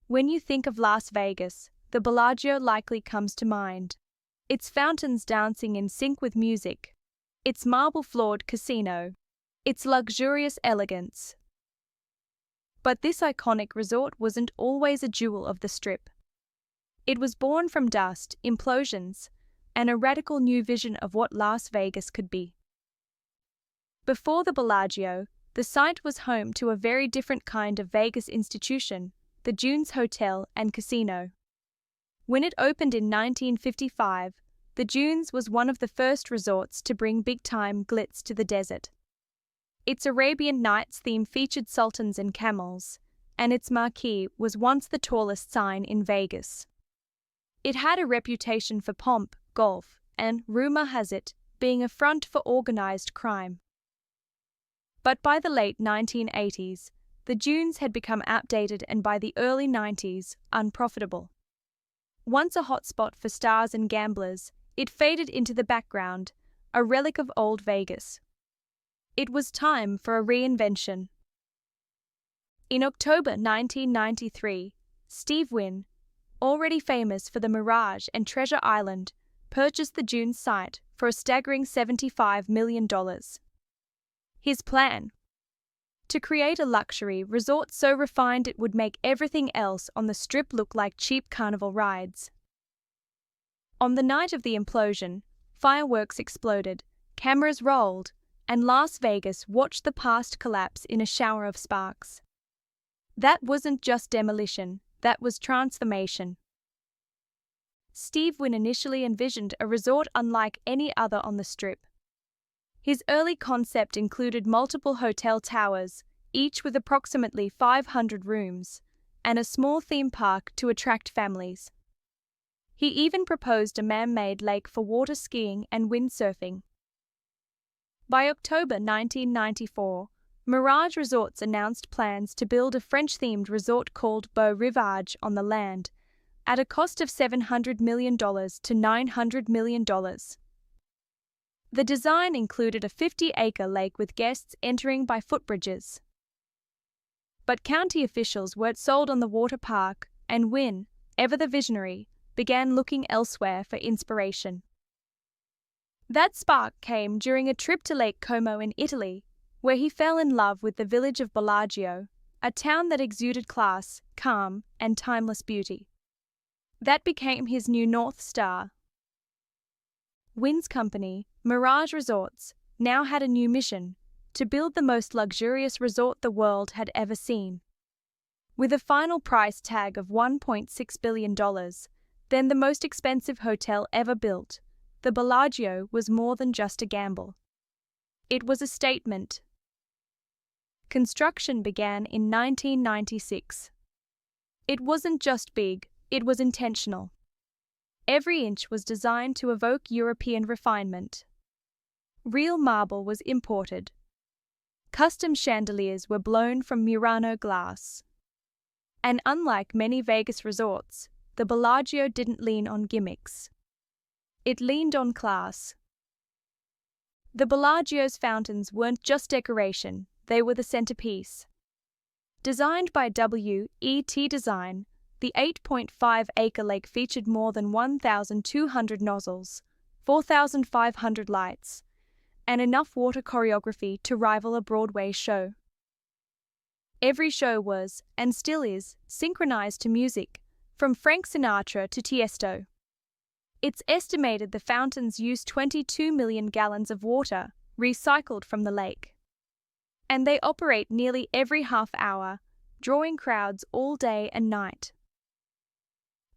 When you think of Las Vegas, the Bellagio likely comes to mind. Its fountains dancing in sync with music, its marble-floored casino, its luxurious elegance. But this iconic resort wasn't always a jewel of the Strip. It was born from dust, implosions, and a radical new vision of what Las Vegas could be. Before the Bellagio, the site was home to a very different kind of Vegas institution, the Dunes Hotel and Casino. When it opened in 1955, the Dunes was one of the first resorts to bring big-time glitz to the desert. Its Arabian Nights theme featured sultans and camels, and its marquee was once the tallest sign in Vegas. It had a reputation for pomp, golf, and, rumor has it, being a front for organized crime. But by the late 1980s, the Dunes had become outdated and by the early 90s, unprofitable. Once a hotspot for stars and gamblers, it faded into the background, a relic of old Vegas. It was time for a reinvention. In October 1993, Steve Wynn, already famous for the Mirage and Treasure Island, purchased the Dunes site for a staggering $75 million. His plan? To create a luxury resort so refined it would make everything else on the Strip look like cheap carnival rides. On the night of the implosion, fireworks exploded, cameras rolled, and Las Vegas watched the past collapse in a shower of sparks. That wasn't just demolition, that was transformation. Steve Wynn initially envisioned a resort unlike any other on the Strip. His early concept included multiple hotel towers, each with approximately 500 rooms, and a small theme park to attract families. He even proposed a man-made lake for water skiing and windsurfing. By October 1994, Mirage Resorts announced plans to build a French-themed resort called Beau Rivage on the land, at a cost of $700 million to $900 million. The design included a 50-acre lake with guests entering by footbridges. But county officials weren't sold on the water park, and Wynn, ever the visionary, began looking elsewhere for inspiration. That spark came during a trip to Lake Como in Italy, where he fell in love with the village of Bellagio, a town that exuded class, calm, and timeless beauty. That became his new North Star. Wynn's company, Mirage Resorts, now had a new mission: to build the most luxurious resort the world had ever seen. With a final price tag of $1.6 billion, then the most expensive hotel ever built, the Bellagio was more than just a gamble. It was a statement. Construction began in 1996. It wasn't just big, it was intentional. Every inch was designed to evoke European refinement. Real marble was imported. Custom chandeliers were blown from Murano glass. And unlike many Vegas resorts, the Bellagio didn't lean on gimmicks. It leaned on class. The Bellagio's fountains weren't just decoration, they were the centerpiece. Designed by W.E.T. Design, the 8.5-acre lake featured more than 1,200 nozzles, 4,500 lights, and enough water choreography to rival a Broadway show. Every show was, and still is, synchronized to music, from Frank Sinatra to Tiesto. It's estimated the fountains use 22 million gallons of water, recycled from the lake. And they operate nearly every half hour, drawing crowds all day and night.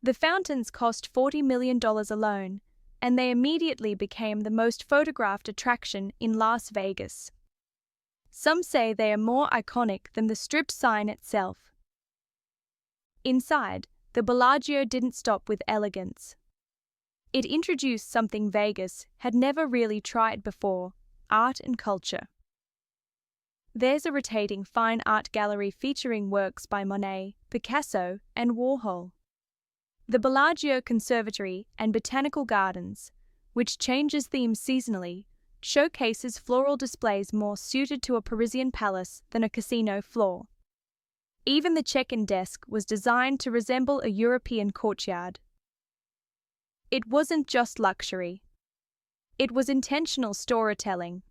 The fountains cost $40 million alone, and they immediately became the most photographed attraction in Las Vegas. Some say they are more iconic than the Strip sign itself. Inside, the Bellagio didn't stop with elegance. It introduced something Vegas had never really tried before: art and culture. There's a rotating fine art gallery featuring works by Monet, Picasso, and Warhol. The Bellagio Conservatory and Botanical Gardens, which changes themes seasonally, showcases floral displays more suited to a Parisian palace than a casino floor. Even the check-in desk was designed to resemble a European courtyard. It wasn't just luxury. It was intentional storytelling.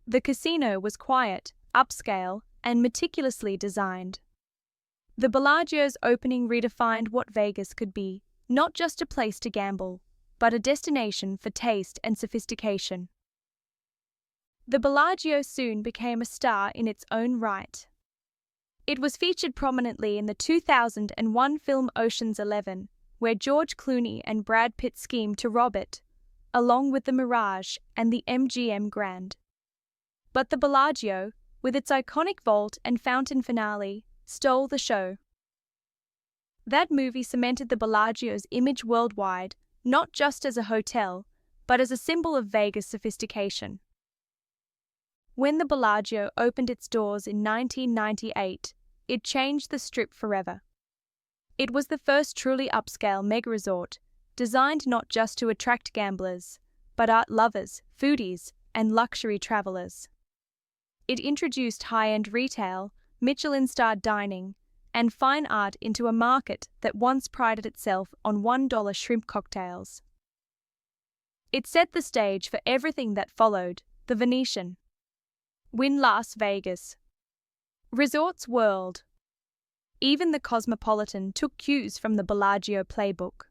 The casino was quiet, upscale, and meticulously designed. The Bellagio's opening redefined what Vegas could be, not just a place to gamble, but a destination for taste and sophistication. The Bellagio soon became a star in its own right. It was featured prominently in the 2001 film Ocean's 11, where George Clooney and Brad Pitt schemed to rob it, along with the Mirage and the MGM Grand. But the Bellagio, with its iconic vault and fountain finale, stole the show. That movie cemented the Bellagio's image worldwide, not just as a hotel, but as a symbol of Vegas sophistication. When the Bellagio opened its doors in 1998, it changed the Strip forever. It was the first truly upscale mega-resort, designed not just to attract gamblers, but art lovers, foodies, and luxury travelers. It introduced high-end retail, Michelin-starred dining, and fine art into a market that once prided itself on $1 shrimp cocktails. It set the stage for everything that followed: the Venetian, Wynn Las Vegas, Resorts World. Even the Cosmopolitan took cues from the Bellagio playbook.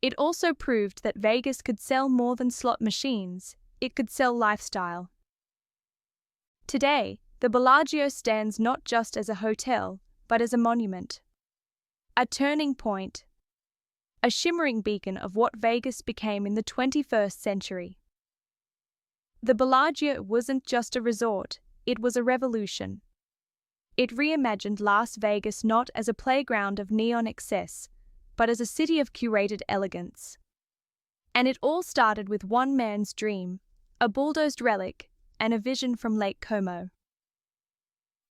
It also proved that Vegas could sell more than slot machines, it could sell lifestyle. Today, the Bellagio stands not just as a hotel, but as a monument. A turning point. A shimmering beacon of what Vegas became in the 21st century. The Bellagio wasn't just a resort, it was a revolution. It reimagined Las Vegas not as a playground of neon excess, but as a city of curated elegance. And it all started with one man's dream, a bulldozed relic, and a vision from Lake Como.